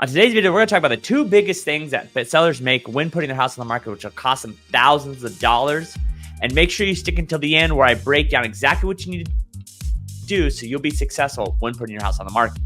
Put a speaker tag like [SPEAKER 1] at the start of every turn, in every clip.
[SPEAKER 1] On today's video, we're going to talk about the two biggest things that sellers make when putting their house on the market, which will cost them thousands of dollars. And make sure you stick until the end where I break down exactly what you need to do so you'll be successful when putting your house on the market.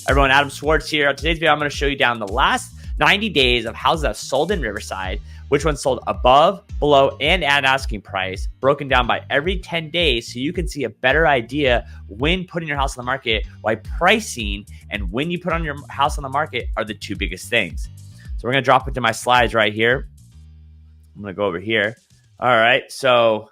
[SPEAKER 1] Everyone, Adam Schwartz here. On today's video, I'm going to show you down the last 90 days of houses that have sold in Riverside, which ones sold above, below, and at asking price, broken down by every 10 days so you can see a better idea when putting your house on the market, why pricing and when you put on your house on the market are the two biggest things. So we're going to drop into my slides right here. I'm going to go over here. All right. So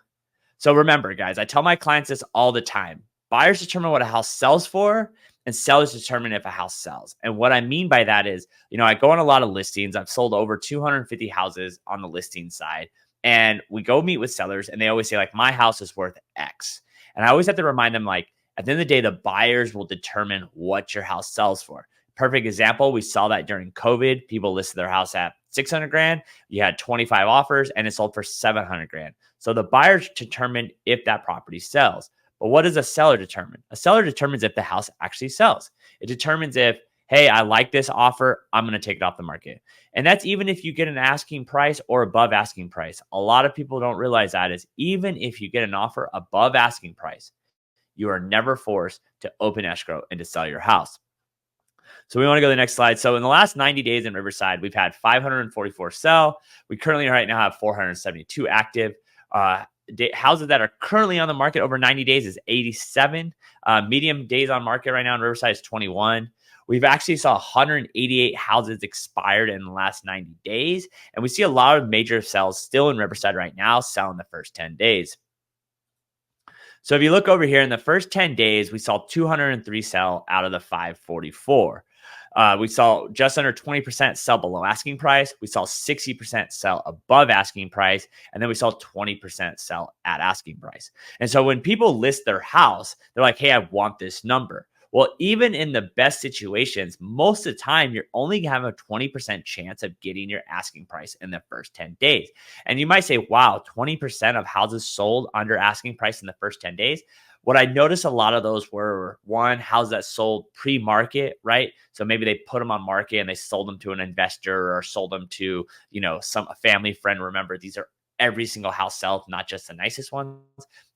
[SPEAKER 1] remember, guys, I tell my clients this all the time. Buyers determine what a house sells for, and sellers determine if a house sells. And what I mean by that is, I go on a lot of listings. I've sold over 250 houses on the listing side. And we go meet with sellers and they always say, my house is worth X. And I always have to remind them, at the end of the day, the buyers will determine what your house sells for. Perfect example, we saw that during COVID. People listed their house at 600 grand. You had 25 offers and it sold for 700 grand. So the buyers determined if that property sells. But what does a seller determine? A seller determines if the house actually sells. It determines if, hey, I like this offer, I'm going to take it off the market. And that's even if you get an asking price or above asking price. A lot of people don't realize that is even if you get an offer above asking price, you are never forced to open escrow and to sell your house. So we want to go to the next slide. So in the last 90 days in Riverside, we've had 544 sell. We currently right now have 472 active. Houses that are currently on the market over 90 days is 87. Medium days on market right now in Riverside is 21. We've actually saw 188 houses expired in the last 90 days. And we see a lot of major sales still in Riverside right now, selling the first 10 days. So if you look over here in the first 10 days, we saw 203 sell out of the 544. We saw just under 20% sell below asking price. We saw 60% sell above asking price. And then we saw 20% sell at asking price. And so when people list their house, they're like, hey, I want this number. Well, even in the best situations, most of the time, you're only going to have a 20% chance of getting your asking price in the first 10 days. And you might say, wow, 20% of houses sold under asking price in the first 10 days. What I noticed a lot of those were, one, houses that sold pre-market, right? So maybe they put them on market and they sold them to an investor or sold them to, a family friend. Remember, these are every single house sell, not just the nicest ones.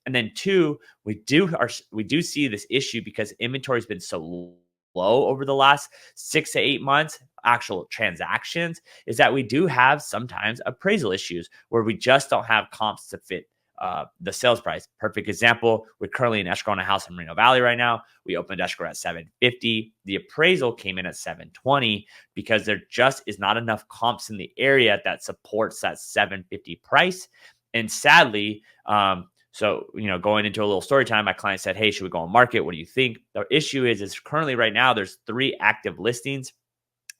[SPEAKER 1] And then two, we do see this issue because inventory has been so low over the last 6 to 8 months, actual transactions, is that we do have sometimes appraisal issues where we just don't have comps to fit the sales price. Perfect example, we're currently in escrow on a house in Moreno Valley right now. We opened escrow at 750. The appraisal came in at 720 because there just is not enough comps in the area that supports that 750 price. And sadly, going into a little story time, my client said, hey, should we go on market? What do you think? The issue is currently right now, there's 3 active listings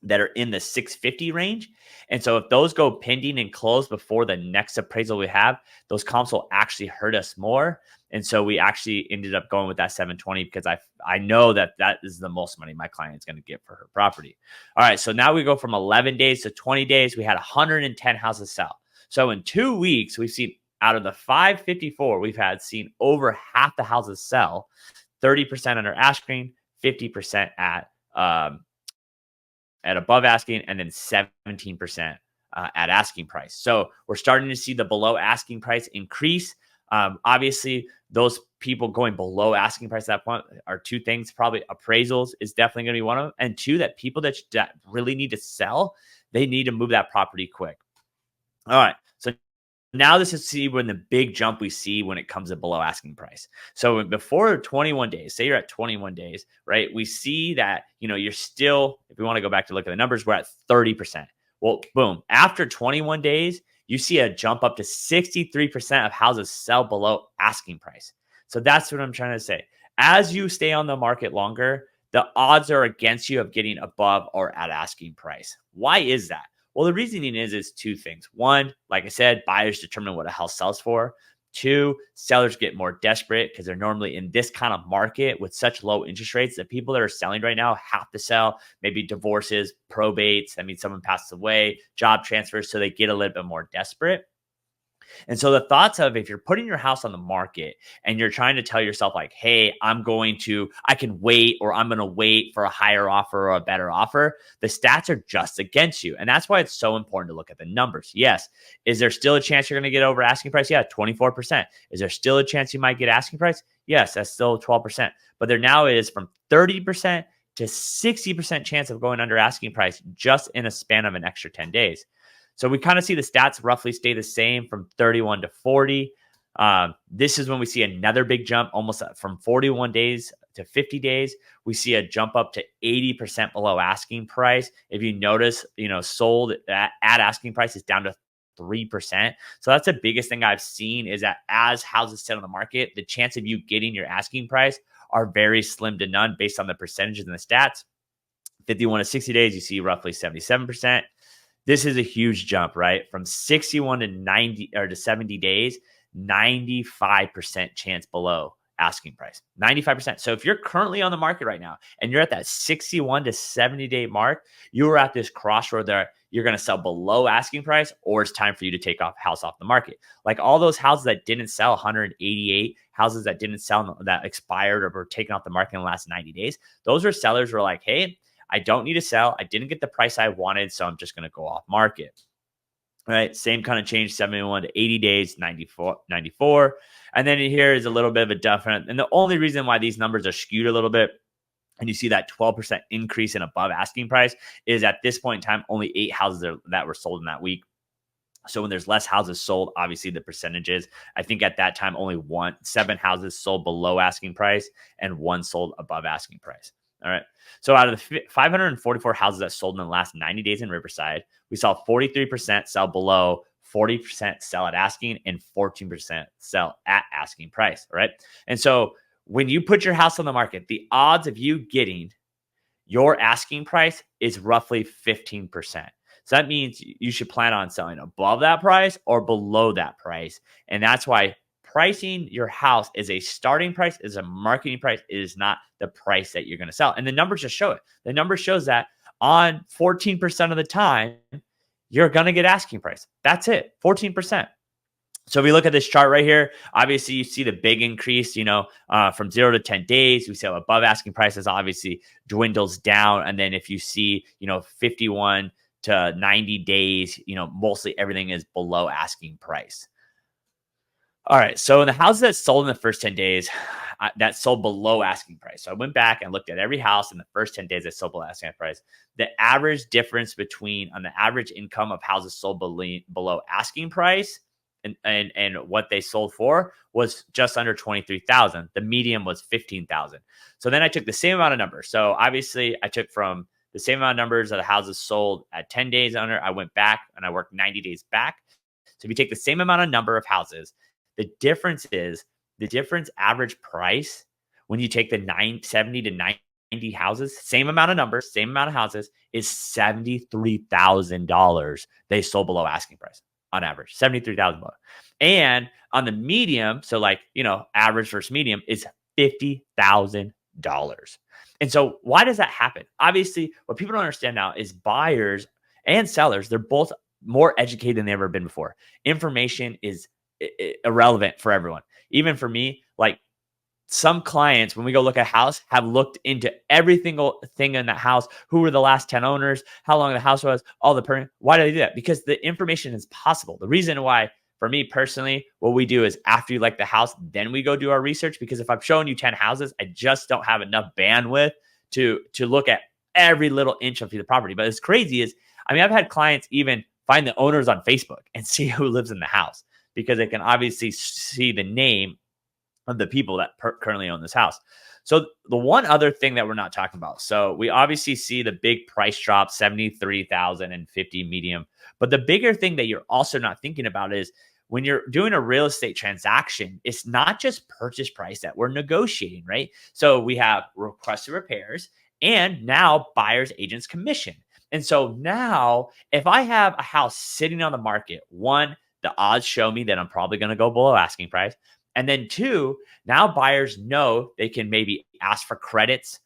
[SPEAKER 1] that are in the 650 range. And so if those go pending and close before the next appraisal we have, those comps will actually hurt us more. And so we actually ended up going with that 720 because I know that is the most money my client is going to get for her property. All right. So now we go from 11 days to 20 days. We had 110 houses sell. So in 2 weeks, we've seen out of the 554, we've seen over half the houses sell, 30% under asking, 50% at above asking, and then 17% at asking price. So we're starting to see the below asking price increase. Obviously, those people going below asking price at that point are two things. Probably appraisals is definitely going to be one of them. And two, that people that really need to sell, they need to move that property quick. All right. So now this is when the big jump we see when it comes to below asking price. So before 21 days, say you're at 21 days, right? We see that, you're still, if we want to go back to look at the numbers, we're at 30%. Well, boom, after 21 days, you see a jump up to 63% of houses sell below asking price. So that's what I'm trying to say. As you stay on the market longer, the odds are against you of getting above or at asking price. Why is that? Well, the reasoning is two things. One, like I said, buyers determine what a house sells for. Two, sellers get more desperate because they're normally in this kind of market with such low interest rates that people that are selling right now have to sell, maybe divorces, probates. Someone passes away, job transfers, so they get a little bit more desperate. And so the thoughts of, if you're putting your house on the market and you're trying to tell yourself like, hey, I can wait, or I'm going to wait for a higher offer or a better offer, the stats are just against you. And that's why it's so important to look at the numbers. Yes. Is there still a chance you're going to get over asking price? Yeah, 24%. Is there still a chance you might get asking price? Yes, that's still 12%. But there now is from 30% to 60% chance of going under asking price just in a span of an extra 10 days. So we kind of see the stats roughly stay the same from 31 to 40. This is when we see another big jump, almost from 41 days to 50 days. We see a jump up to 80% below asking price. If you notice, sold at asking price is down to 3%. So that's the biggest thing I've seen, is that as houses sit on the market, the chance of you getting your asking price are very slim to none based on the percentages and the stats. 51 to 60 days, you see roughly 77%. This is a huge jump, right? From 61 to 90 or to 70 days, 95% chance below asking price. 95%. So if you're currently on the market right now and you're at that 61 to 70 day mark, you are at this crossroad there. You're going to sell below asking price, or it's time for you to take house off the market. Like all those houses that didn't sell, 188 houses that didn't sell, that expired or were taken off the market in the last 90 days. Those are sellers who are like, hey, I don't need to sell. I didn't get the price I wanted, so I'm just going to go off market. All right, same kind of change, 71 to 80 days, 94. And then here is a little bit of a different. And the only reason why these numbers are skewed a little bit, and you see that 12% increase in above asking price, is at this point in time, only 8 houses that were sold in that week. So when there's less houses sold, obviously the percentages, I think at that time, only 7 houses sold below asking price and 1 sold above asking price. All right. So out of the 544 houses that sold in the last 90 days in Riverside, we saw 43% sell below, 40% sell at asking, and 14% sell at asking price. Right. And so when you put your house on the market, the odds of you getting your asking price is roughly 15%. So that means you should plan on selling above that price or below that price. And that's why pricing your house is a starting price, is a marketing price. It is not the price that you're going to sell. And the numbers just show it. The numbers shows that on 14% of the time, you're going to get asking price. That's it, 14%. So if we look at this chart right here, obviously you see the big increase, from 0 to 10 days. We see above asking prices obviously dwindles down. And then if you see, 51 to 90 days, mostly everything is below asking price. All right. So in the houses that sold in the first 10 days, that sold below asking price. So I went back and looked at every house in the first 10 days that sold below asking price. The average difference on the average income of houses sold below asking price and what they sold for was just under 23,000. The median was 15,000. So then I took the same amount of numbers. So obviously I took from the same amount of numbers that the houses sold at 10 days under. I went back and I worked 90 days back. So if you take the same amount of number of houses, the difference average price when you take the 70 to 90 houses, same amount of numbers, same amount of houses, is $73,000 they sold below asking price on average, $73,000. And on the medium, so average versus medium, is $50,000. And so why does that happen? Obviously, what people don't understand now is buyers and sellers, they're both more educated than they've ever been before. Information is irrelevant for everyone. Even for me, some clients, when we go look at a house, have looked into every single thing in that house. Who were the last 10 owners? How long the house was? All the permit. Why do they do that? Because the information is possible. The reason why, for me personally, what we do is after you like the house, then we go do our research. Because if I'm showing you 10 houses, I just don't have enough bandwidth to look at every little inch of the property. But it's crazy I've had clients even find the owners on Facebook and see who lives in the house, because they can obviously see the name of the people that currently own this house. So the one other thing that we're not talking about, so we obviously see the big price drop, 73,000 and 50 medium. But the bigger thing that you're also not thinking about is when you're doing a real estate transaction, it's not just purchase price that we're negotiating, right? So we have requested repairs and now buyer's agent's commission. And so now if I have a house sitting on the market, one, the odds show me that I'm probably going to go below asking price. And then two, now buyers know they can maybe ask for credits,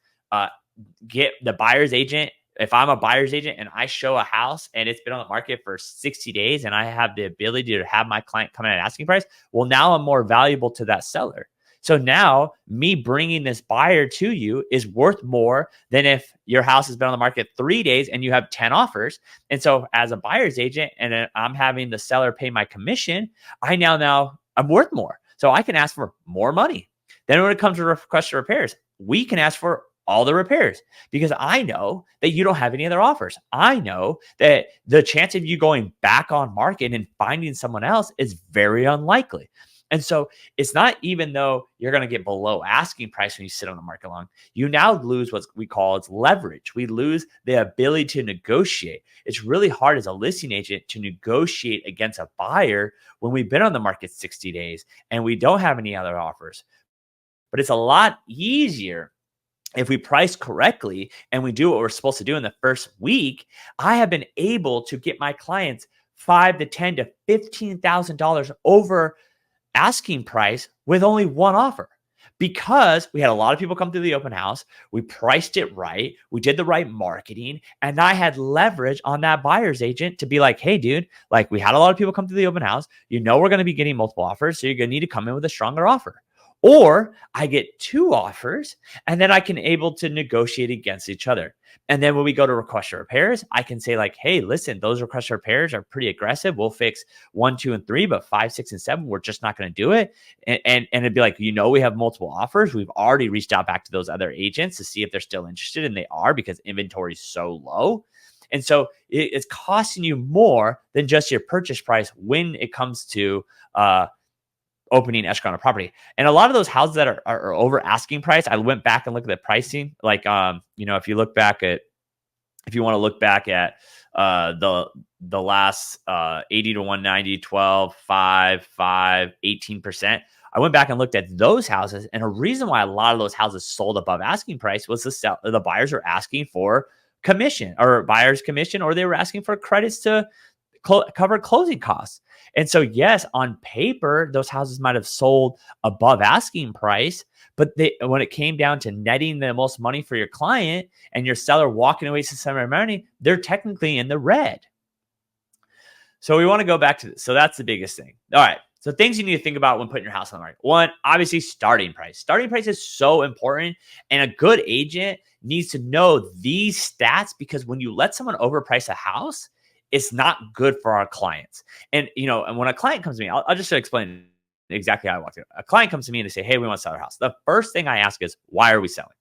[SPEAKER 1] get the buyer's agent If I'm a buyer's agent and I show a house and it's been on the market for 60 days and I have the ability to have my client come in at asking price, well, now I'm more valuable to that seller. So now me bringing this buyer to you is worth more than if your house has been on the market 3 days and you have 10 offers. And so as a buyer's agent and I'm having the seller pay my commission, now I'm worth more. So I can ask for more money. Then when it comes to request for repairs, we can ask for all the repairs because I know that you don't have any other offers. I know that the chance of you going back on market and finding someone else is very unlikely. And so it's not even though you're going to get below asking price when you sit on the market long, you now lose what we call its leverage. We lose the ability to negotiate. It's really hard as a listing agent to negotiate against a buyer when we've been on the market 60 days and we don't have any other offers. But it's a lot easier if we price correctly and we do what we're supposed to do in the first week. I have been able to get my clients $5,000 to $10,000 to $15,000 over asking price with only one offer because we had a lot of people come through the open house. We priced it right. We did the right marketing. And I had leverage on that buyer's agent to be like, hey, dude, like we had a lot of people come through the open house. We're going to be getting multiple offers. So you're going to need to come in with a stronger offer. Or I get two offers and then I can able to negotiate against each other. And then when we go to request for repairs, I can say like, hey, listen, those request for repairs are pretty aggressive. We'll fix 1, 2, and 3, but 5, 6, and 7, we're just not going to do it. And it'd be like, we have multiple offers. We've already reached out back to those other agents to see if they're still interested, and they are because inventory is so low. And so it's costing you more than just your purchase price when it comes to opening escrow on a property. And a lot of those houses that are over asking price, I went back and looked at the pricing. Like, if you want to look back at the last 80 to 190, 12, 5, 18%. I went back and looked at those houses. And a reason why a lot of those houses sold above asking price was the buyers were asking for commission or buyer's commission, or they were asking for credits to cover closing costs. And so, yes, on paper, those houses might have sold above asking price, but when it came down to netting the most money for your client and your seller walking away with some money, they're technically in the red. So we want to go back to this. So that's the biggest thing. All right. So things you need to think about when putting your house on the market. One, obviously starting price. Starting price is so important. And a good agent needs to know these stats because when you let someone overprice a house, it's not good for our clients. And, and when a client comes to me, I'll just explain exactly how I walk through. A client comes to me and they say, hey, we want to sell our house. The first thing I ask is, why are we selling?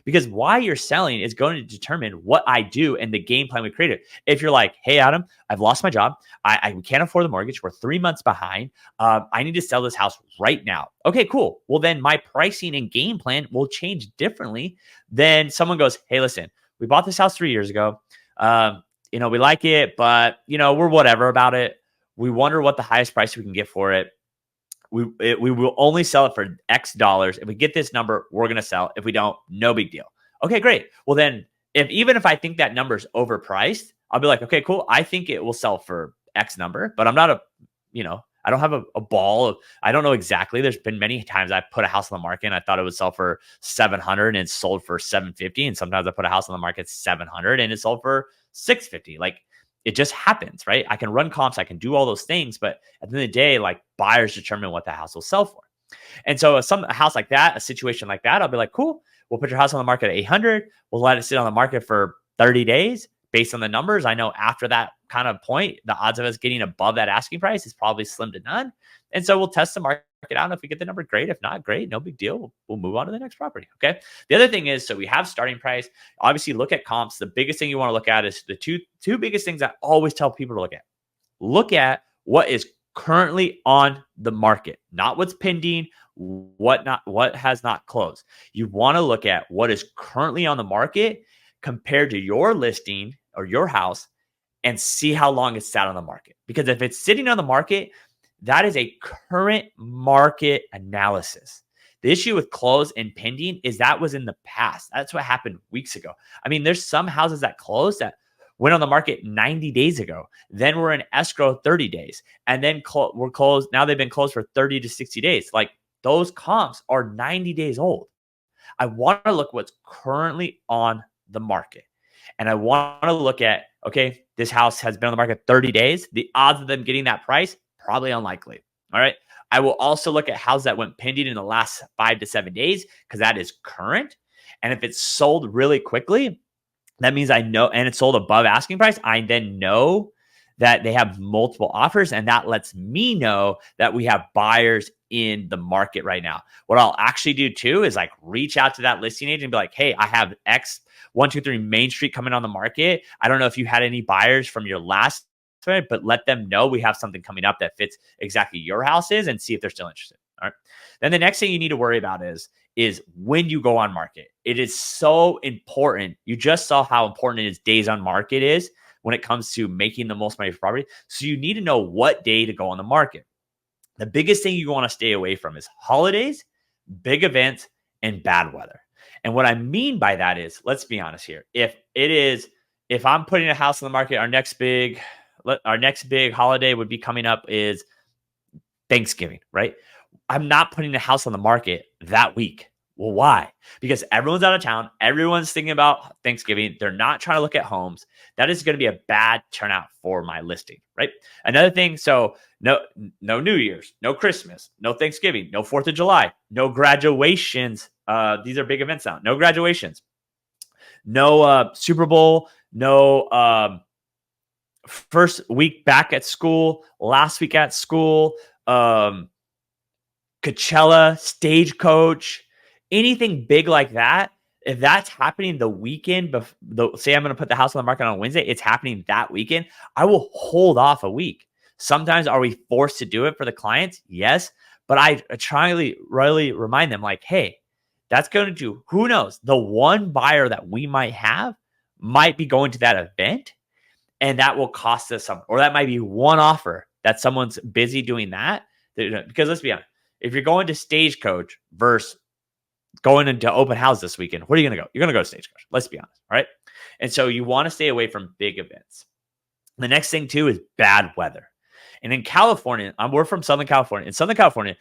[SPEAKER 1] Because why you're selling is going to determine what I do and the game plan we created. If you're like, hey, Adam, I've lost my job. I can't afford the mortgage. We're 3 months behind. I need to sell this house right now. Okay, cool. Well, then my pricing and game plan will change differently than someone goes, hey, listen, we bought this house 3 years ago. We like it, but, we're whatever about it. We wonder what the highest price we can get for it. We will only sell it for X dollars. If we get this number, we're going to sell. If we don't, no big deal. Okay, great. Well, then even if I think that number is overpriced, I'll be like, okay, cool. I think it will sell for X number, but I'm not I don't have a ball of, I don't know exactly. There's been many times I put a house on the market and I thought it would sell for 700 and it sold for 750. And sometimes I put a house on the market 700 and it sold for 650. Like, it just happens, right? I can run comps, I can do all those things, but at the end of the day, like, buyers determine what the house will sell for. And so a house like that, a situation like that, I'll be like, cool, we'll put your house on the market at 800. We'll let it sit on the market for 30 days. Based on the numbers, I know after that kind of point, the odds of us getting above that asking price is probably slim to none. And so we'll test the market out. And if we get the number, great. If not, great. No big deal. We'll move on to the next property. Okay. The other thing is, so we have starting price. Obviously, look at comps. The biggest thing you want to look at is the two biggest things I always tell people to look at. Look at what is currently on the market, not what's pending, what has not closed. You want to look at what is currently on the market compared to your listing or your house and see how long it's sat on the market. Because if it's sitting on the market, that is a current market analysis. The issue with close and pending is that was in the past. That's what happened weeks ago. I mean, there's some houses that closed that went on the market 90 days ago. Then we're in escrow 30 days. And then we're closed. Now they've been closed for 30 to 60 days. Like, those comps are 90 days old. I want to look what's currently on the market. And I want to look at, okay, this house has been on the market 30 days. The odds of them getting that price, probably unlikely. All right. I will also look at houses that went pending in the last 5 to 7 days because that is current. And if it's sold really quickly, that means I know, and it's sold above asking price, I then know that they have multiple offers, and that lets me know that we have buyers in the market right now. What I'll actually do too is like reach out to that listing agent and be like, hey, I have X 123 Main Street coming on the market. I don't know if you had any buyers from your last, but let them know we have something coming up that fits exactly your houses and see if they're still interested. All right. Then the next thing you need to worry about is when you go on market. It is so important. You just saw how important it is days on market is when it comes to making the most money for property. So you need to know what day to go on the market. The biggest thing you want to stay away from is holidays, big events, and bad weather. And what I mean by that is, let's be honest here. If I'm putting a house on the market, our next big holiday would be coming up is Thanksgiving, right? I'm not putting the house on the market that week. Well, why? Because everyone's out of town. Everyone's thinking about Thanksgiving. They're not trying to look at homes. That is going to be a bad turnout for my listing, right? Another thing, so no New Year's, no Christmas, no Thanksgiving, no 4th of July, no graduations. These are big events now. No graduations, no Super Bowl, no first week back at school, last week at school, Coachella, Stagecoach, anything big like that. If that's happening the weekend, say I'm going to put the house on the market on Wednesday, it's happening that weekend, I will hold off a week. Sometimes are we forced to do it for the clients? Yes. But I try to really remind them like, hey, that's going to do, who knows, the one buyer that we might have might be going to that event and that will cost us something. Or that might be one offer that someone's busy doing that. Because let's be honest, if you're going to Stagecoach versus going into open house this weekend, where are you going to go? You're going to go to Stagecoach. Let's be honest. All right. And so you want to stay away from big events. The next thing too is bad weather. And in California, we're from Southern California. In Southern California,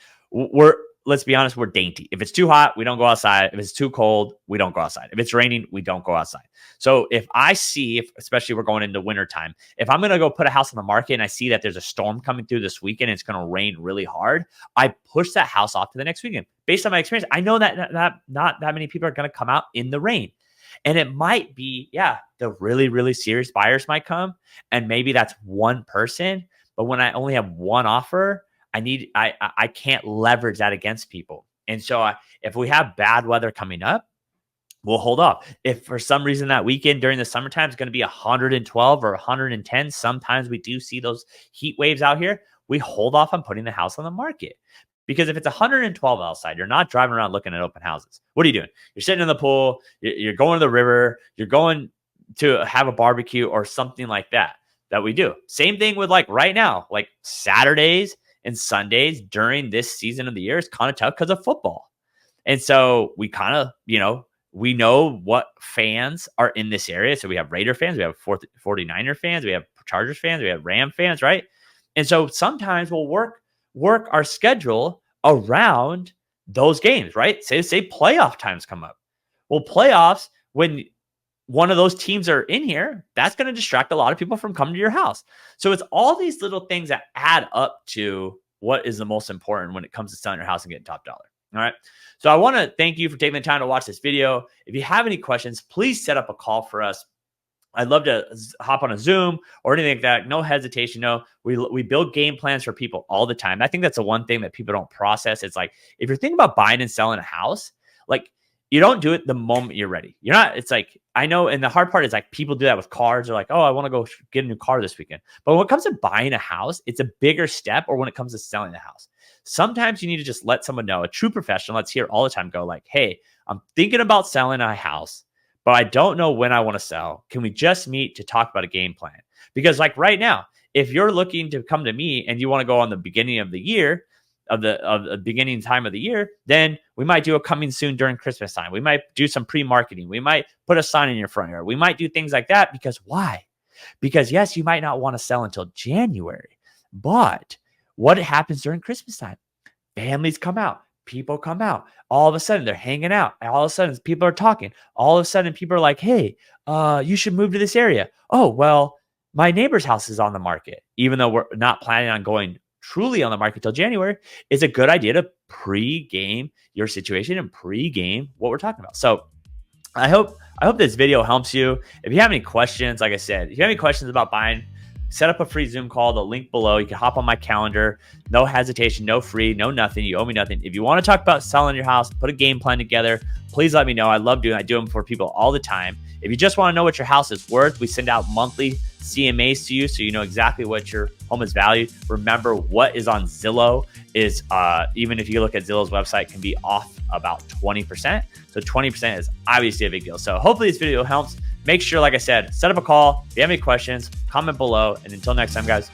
[SPEAKER 1] let's be honest, we're dainty. If it's too hot, we don't go outside. If it's too cold, we don't go outside. If it's raining, we don't go outside. So if I see, especially we're going into wintertime, if I'm going to go put a house on the market and I see that there's a storm coming through this weekend and it's going to rain really hard, I push that house off to the next weekend. Based on my experience, I know that not that many people are going to come out in the rain. And it might be, the really, really serious buyers might come. And maybe that's one person. But when I only have one offer, I can't leverage that against people. And so if we have bad weather coming up, we'll hold off. If for some reason that weekend during the summertime is going to be 112 or 110, sometimes we do see those heat waves out here, we hold off on putting the house on the market. Because if it's 112 outside, you're not driving around looking at open houses. What are you doing? You're sitting in the pool, you're going to the river, you're going to have a barbecue or something like that we do. Same thing with like right now, like Saturdays and Sundays during this season of the year is kind of tough because of football. And so we kind of, we know what fans are in this area. So we have Raider fans, we have 49er fans, we have Chargers fans, we have Ram fans, right? And so sometimes we'll work our schedule around those games, right? Say playoff times come up. Well, playoffs, when one of those teams are in here, that's going to distract a lot of people from coming to your house. So it's all these little things that add up to what is the most important when it comes to selling your house and getting top dollar. All right. So I want to thank you for taking the time to watch this video. If you have any questions, please set up a call for us. I'd love to hop on a Zoom or anything like that. No hesitation. No, we build game plans for people all the time. I think that's the one thing that people don't process. It's like, if you're thinking about buying and selling a house, like, you don't do it the moment you're ready. You're not, it's like, I know. And the hard part is like, people do that with cars. They're like, oh, I want to go get a new car this weekend. But when it comes to buying a house, it's a bigger step. Or when it comes to selling a house, sometimes you need to just let someone know, a true professional that's here all the time, go like, hey, I'm thinking about selling a house, but I don't know when I want to sell. Can we just meet to talk about a game plan? Because like right now, if you're looking to come to me and you want to go on the beginning of the year, of the beginning time of the year, then we might do a coming soon during Christmas time. We might do some pre-marketing. We might put a sign in your front yard. We might do things like that. Because why? Because yes, you might not want to sell until January, but what happens during Christmas time? Families come out. people come out. All of a sudden, they're hanging out. All of a sudden, people are talking. All of a sudden, people are like, hey, you should move to this area. Oh, well, my neighbor's house is on the market. Even though we're not planning on going truly on the market till January, it's a good idea to pre-game your situation and pre-game what we're talking about. So I hope this video helps you. If you have any questions, like I said, if you have any questions about buying, set up a free Zoom call. The link below. You can hop on my calendar. No hesitation, no free, no nothing. You owe me nothing. If you want to talk about selling your house, put a game plan together, please let me know. I love doing it. I do them for people all the time. If you just want to know what your house is worth, we send out monthly CMAs to you so you know exactly what your home is valued. Remember, what is on Zillow is, even if you look at Zillow's website, can be off about 20%. So 20% is obviously a big deal. So hopefully this video helps. Make sure, like I said, set up a call. If you have any questions, comment below. And until next time, guys,